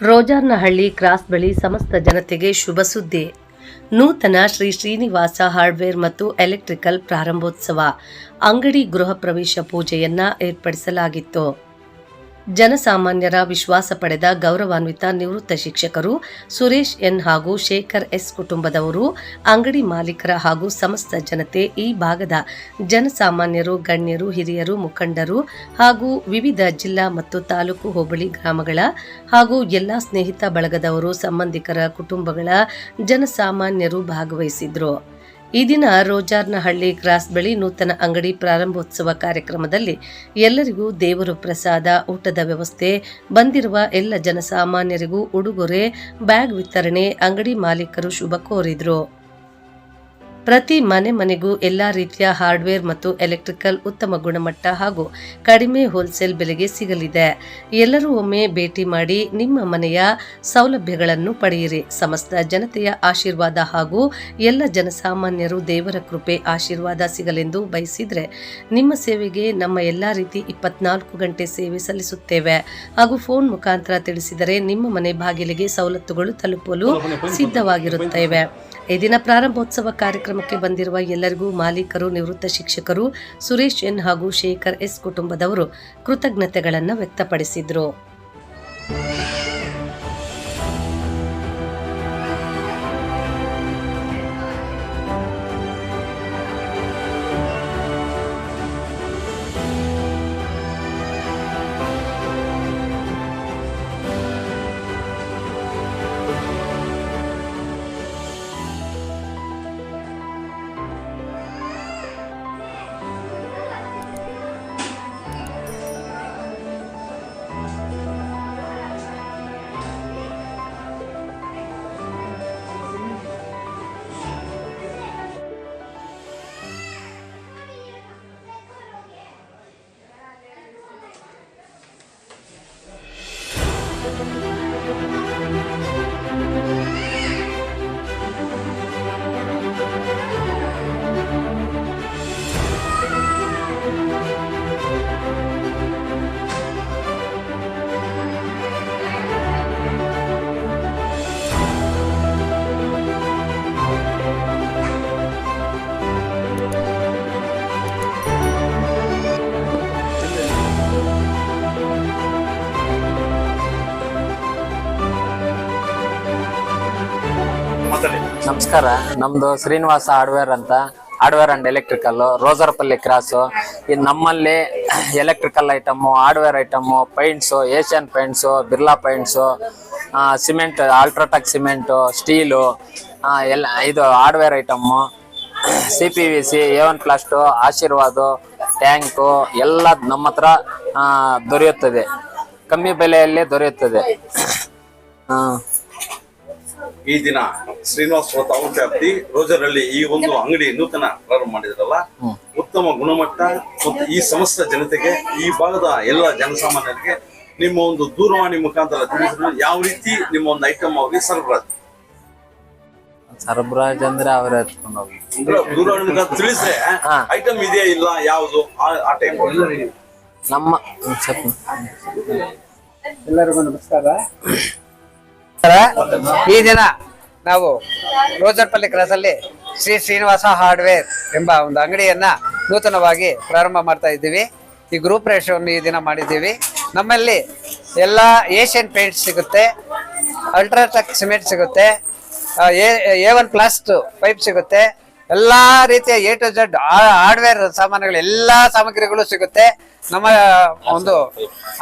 ರೋಜರ್ನಹಳ್ಳಿ cross ಬಳಿ ಸಮಸ್ತ ಜನತೆಗೆ ಶುಭ ಸುದ್ದಿ. ನೂತನ ಶ್ರೀ ಶ್ರೀನಿವಾಸ ಹಾರ್ಡ್ವೇರ್ ಮತ್ತು ಎಲೆಕ್ಟ್ರಿಕಲ್ ಪ್ರಾರಂಭೋತ್ಸವ ಅಂಗಡಿ ಗೃಹ ಪ್ರವೇಶ ಪೂಜೆಯನ್ನ ಏರ್ಪಡಿಸಲಾಗಿತ್ತು. ಜನಸಾಮಾನ್ಯರ ವಿಶ್ವಾಸ ಪಡೆದ ಗೌರವಾನ್ವಿತ ನಿವೃತ್ತ ಶಿಕ್ಷಕರು ಸುರೇಶ್ ಎನ್ ಹಾಗೂ ಶೇಖರ್ ಎಸ್ ಕುಟುಂಬದವರು, ಅಂಗಡಿ ಮಾಲೀಕರ ಹಾಗೂ ಸಮಸ್ತ ಜನತೆ, ಈ ಭಾಗದ ಜನಸಾಮಾನ್ಯರು, ಗಣ್ಯರು, ಹಿರಿಯರು, ಮುಖಂಡರು ಹಾಗೂ ವಿವಿಧ ಜಿಲ್ಲಾ ಮತ್ತು ತಾಲೂಕು ಹೋಬಳಿ ಗ್ರಾಮಗಳ ಹಾಗೂ ಎಲ್ಲ ಸ್ನೇಹಿತ ಬಳಗದವರು, ಸಂಬಂಧಿಕರ ಕುಟುಂಬಗಳ ಜನಸಾಮಾನ್ಯರು ಭಾಗವಹಿಸಿದ್ರು. ಈ ದಿನ ರೋಜರ್ನಹಳ್ಳಿ ಕ್ರಾಸ್ ಬಳಿ ನೂತನ ಅಂಗಡಿ ಪ್ರಾರಂಭೋತ್ಸವ ಕಾರ್ಯಕ್ರಮದಲ್ಲಿ ಎಲ್ಲರಿಗೂ ದೇವರು ಪ್ರಸಾದ, ಊಟದ ವ್ಯವಸ್ಥೆ, ಬಂದಿರುವ ಎಲ್ಲ ಜನಸಾಮಾನ್ಯರಿಗೂ ಉಡುಗೊರೆ, ಬ್ಯಾಗ್ ವಿತರಣೆ, ಅಂಗಡಿ ಮಾಲೀಕರು ಶುಭ ಕೋರಿದ್ರು. ಪ್ರತಿ ಮನೆಗೂ ಎಲ್ಲಾ ರೀತಿಯ ಹಾರ್ಡ್ವೇರ್ ಮತ್ತು ಎಲೆಕ್ಟ್ರಿಕಲ್ ಉತ್ತಮ ಗುಣಮಟ್ಟ ಹಾಗೂ ಕಡಿಮೆ ಹೋಲ್ಸೇಲ್ ಬೆಲೆಗೆ ಸಿಗಲಿದೆ. ಎಲ್ಲರೂ ಒಮ್ಮೆ ಭೇಟಿ ಮಾಡಿ ನಿಮ್ಮ ಮನೆಯ ಸೌಲಭ್ಯಗಳನ್ನು ಪಡೆಯಿರಿ. ಸಮಸ್ತ ಜನತೆಯ ಆಶೀರ್ವಾದ ಹಾಗೂ ಎಲ್ಲ ಜನಸಾಮಾನ್ಯರು ದೇವರ ಕೃಪೆ ಆಶೀರ್ವಾದ ಸಿಗಲೆಂದು ಬಯಸಿದ್ರೆ ನಿಮ್ಮ ಸೇವೆಗೆ ನಮ್ಮ ಎಲ್ಲಾ ರೀತಿ 24 ಗಂಟೆ ಸೇವೆ ಸಲ್ಲಿಸುತ್ತೇವೆ ಹಾಗೂ ಫೋನ್ ಮುಖಾಂತರ ತಿಳಿಸಿದರೆ ನಿಮ್ಮ ಮನೆ ಬಾಗಿಲಿಗೆ ಸವಲತ್ತುಗಳು ತಲುಪಲು ಸಿದ್ಧವಾಗಿರುತ್ತೇವೆ. ಈ ದಿನ ಪ್ರಾರಂಭೋತ್ಸವ ಕಾರ್ಯಕ್ರಮಕ್ಕೆ ಬಂದಿರುವ ಎಲ್ಲರಿಗೂ ಮಾಲೀಕರು, ನಿವೃತ್ತ ಶಿಕ್ಷಕರು ಸುರೇಶ್ ಎನ್ ಹಾಗೂ ಶೇಖರ್ ಎಸ್ ಕುಟುಂಬದವರು ಕೃತಜ್ಞತೆಗಳನ್ನು ವ್ಯಕ್ತಪಡಿಸಿದರು. ನಮಸ್ಕಾರ. ನಮ್ದು ಶ್ರೀನಿವಾಸ ಹಾರ್ಡ್ವೇರ್ ಅಂತ, ಹಾರ್ಡ್ವೇರ್ ಅಂಡ್ ಎಲೆಕ್ಟ್ರಿಕಲ್, ರೋಜರ್ಪಲ್ಲಿ ಕ್ರಾಸು. ಇದು ನಮ್ಮಲ್ಲಿ electrical item, hardware item, paints, Asian paints, Birla paints, cement, UltraTech cement, steel, ಎಲ್ಲ ಇದು ಹಾರ್ಡ್ವೇರ್ ಐಟಮ್ಮು, CPVC, A1 ಪ್ಲಾಸ್ಟು, ಆಶೀರ್ವಾದ, ಟ್ಯಾಂಕು ಎಲ್ಲ ನಮ್ಮ ಹತ್ರ ದೊರೆಯುತ್ತದೆ. ಕಮ್ಮಿ ಬೆಲೆಯಲ್ಲಿ ದೊರೆಯುತ್ತದೆ. ಈ ದಿನ ಶ್ರೀನಿವಾಸ ವ್ಯಾಪ್ತಿ ರೋಜರ್ಹಳ್ಳಿ ಈ ಒಂದು ಅಂಗಡಿ ನೂತನ ಪ್ರಾರಂಭ ಮಾಡಿದ್ರಲ್ಲ, ಉತ್ತಮ ಗುಣಮಟ್ಟ ಮತ್ತು ಈ ಸಮಸ್ತ ಜನತೆಗೆ, ಈ ಭಾಗದ ಎಲ್ಲ ಜನಸಾಮಾನ್ಯರಿಗೆ ನಿಮ್ಮ ಒಂದು ದೂರವಾಣಿ ಮುಖಾಂತರ ತಿಳಿಸಿದ್ರೆ ಯಾವ ರೀತಿ ನಿಮ್ಮ ಒಂದು ಐಟಮ್ ಅವ್ರಿಗೆ ಸರಬರಾಜು ಅಂದ್ರೆ ಅವರೇ ಎತ್ಕೊಂಡು ಹೋಗಿ ದೂರವಾಣಿ ಮುಖಾಂತರ ತಿಳಿಸಿದ್ರೆ ಐಟಮ್ ಇದೆಯಾ ಇಲ್ಲ ಯಾವುದು ಆ ಟೈಪ್ ನಮ್ಮ. ಎಲ್ಲರಿಗೂ ನಮಸ್ಕಾರ. ಈ ದಿನ ನಾವು ರೋಜರ್ಪಲ್ಲಿ ಕ್ರಾಸ್ ಅಲ್ಲಿ ಶ್ರೀ ಶ್ರೀನಿವಾಸ ಹಾರ್ಡ್ವೇರ್ ಎಂಬ ಒಂದು ಅಂಗಡಿಯನ್ನ ನೂತನವಾಗಿ ಪ್ರಾರಂಭ ಮಾಡ್ತಾ ಇದ್ದೀವಿ. ಈ ಗ್ರೂಪ್ ಪ್ರವೇಶವನ್ನು ಈ ದಿನ ಮಾಡಿದ್ದೀವಿ. ನಮ್ಮಲ್ಲಿ ಎಲ್ಲ ಏಷ್ಯನ್ ಪೇಂಟ್ ಸಿಗುತ್ತೆ, ಅಲ್ಟ್ರಾಟೆಕ್ ಸಿಮೆಂಟ್ ಸಿಗುತ್ತೆ, A1 ಪ್ಲಾಸ್ಟ್ ಪೈಪ್ ಸಿಗುತ್ತೆ, ಎಲ್ಲಾ ರೀತಿಯ A to Z ಹಾರ್ಡ್ವೇರ್ ಸಾಮಾನುಗಳು, ಎಲ್ಲಾ ಸಾಮಗ್ರಿಗಳು ಸಿಗುತ್ತೆ. ನಮ್ಮ ಒಂದು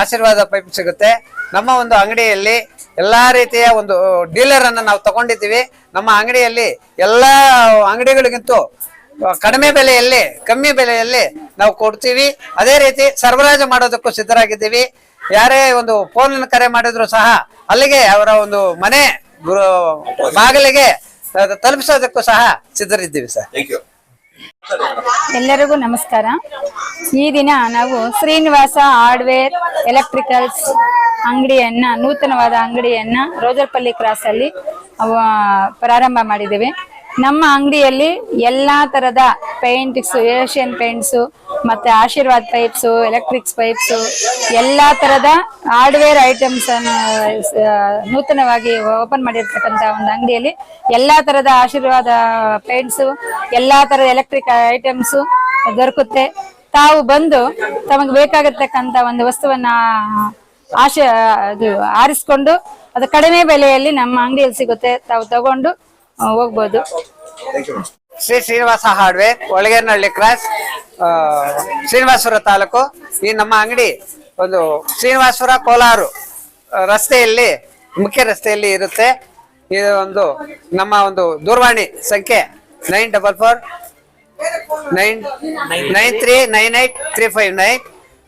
ಆಶೀರ್ವಾದ ಪೈಪ್ ಸಿಗುತ್ತೆ. ನಮ್ಮ ಒಂದು ಅಂಗಡಿಯಲ್ಲಿ ಎಲ್ಲಾ ರೀತಿಯ ಒಂದು ಡೀಲರ್ ಅನ್ನ ನಾವು ತಗೊಂಡಿದ್ದೀವಿ. ನಮ್ಮ ಅಂಗಡಿಯಲ್ಲಿ ಎಲ್ಲಾ ಅಂಗಡಿಗಳಿಗಿಂತ ಕಡಿಮೆ ಬೆಲೆಯಲ್ಲಿ, ಕಮ್ಮಿ ಬೆಲೆಯಲ್ಲಿ ನಾವು ಕೊಡ್ತೀವಿ. ಅದೇ ರೀತಿ ಸರಬರಾಜು ಮಾಡೋದಕ್ಕೂ ಸಿದ್ಧರಾಗಿದ್ದೀವಿ. ಯಾರೇ ಒಂದು ಫೋನ್ ಕರೆ ಮಾಡಿದ್ರು ಸಹ ಅಲ್ಲಿಗೆ ಅವರ ಒಂದು ಮನೆ ಬಾಗಿಲಿಗೆ ತಲುಪಿಸೋದಕ್ಕೂ ಸಹ ಸಿದ್ಧರಿದ್ದೀವಿ ಸರ್. ಎಲ್ಲರಿಗೂ ನಮಸ್ಕಾರ. ಈ ದಿನ ನಾವು ಶ್ರೀನಿವಾಸ ಹಾರ್ಡ್ವೇರ್ ಎಲೆಕ್ಟ್ರಿಕಲ್ಸ್ ಅಂಗಡಿಯನ್ನ, ನೂತನವಾದ ಅಂಗಡಿಯನ್ನ ರೋಜರ್ಪಲ್ಲಿ ಕ್ರಾಸ್ ಅಲ್ಲಿ ಪ್ರಾರಂಭ ಮಾಡಿದ್ದೇವೆ. ನಮ್ಮ ಅಂಗಡಿಯಲ್ಲಿ ಎಲ್ಲಾ ತರದ ಪೇಂಟ್ಸ್, ಏಷ್ಯನ್ ಪೇಂಟ್ಸ್ ಮತ್ತೆ ಆಶೀರ್ವಾದ್ ಪೈಪ್ಸು, ಎಲೆಕ್ಟ್ರಿಕ್ಸ್ ಪೈಪ್ಸು, ಎಲ್ಲಾ ತರದ ಹಾರ್ಡ್ವೇರ್ ಐಟಮ್ಸ್ ಅನ್ನು ನೂತನವಾಗಿ ಓಪನ್ ಮಾಡಿರ್ತಕ್ಕಂತ ಒಂದು ಅಂಗಡಿಯಲ್ಲಿ ಎಲ್ಲಾ ತರದ ಆಶೀರ್ವಾದ ಪೇಂಟ್ಸು, ಎಲ್ಲಾ ತರದ ಎಲೆಕ್ಟ್ರಿಕ್ ಐಟಮ್ಸ್ ದೊರಕುತ್ತೆ. ತಾವು ಬಂದು ತಮಗೆ ಬೇಕಾಗಿರ್ತಕ್ಕಂತ ಒಂದು ವಸ್ತುವನ್ನ ಅದು ಆರಿಸ್ಕೊಂಡು ಅದು ಕಡಿಮೆ ಬೆಲೆಯಲ್ಲಿ ನಮ್ಮ ಅಂಗಡಿಯಲ್ಲಿ ಸಿಗುತ್ತೆ. ತಾವು ತಗೊಂಡು ಹೋಗ್ಬೋದು. Shri Srinivasa hardware, Olagenahalli cross, Srinivasapura taluk. ಈ ನಮ್ಮ ಅಂಗಡಿ ಒಂದು ಶ್ರೀನಿವಾಸಪುರ ಕೋಲಾರು ರಸ್ತೆಯಲ್ಲಿ, ಮುಖ್ಯ ರಸ್ತೆಯಲ್ಲಿ ಇರುತ್ತೆ. ಇದು ಒಂದು ನಮ್ಮ ಒಂದು ದೂರವಾಣಿ ಸಂಖ್ಯೆ 9449939835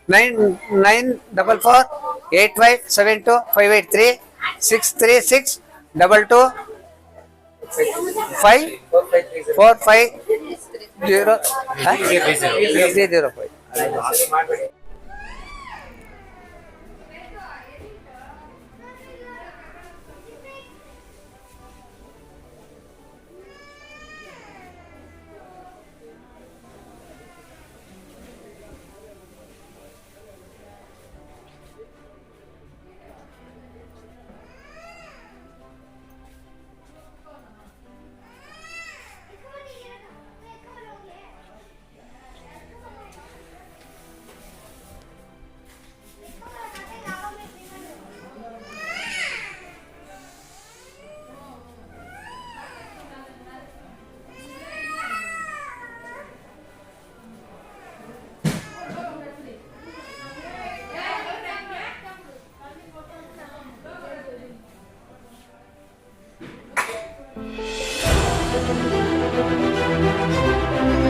99448572583636225545.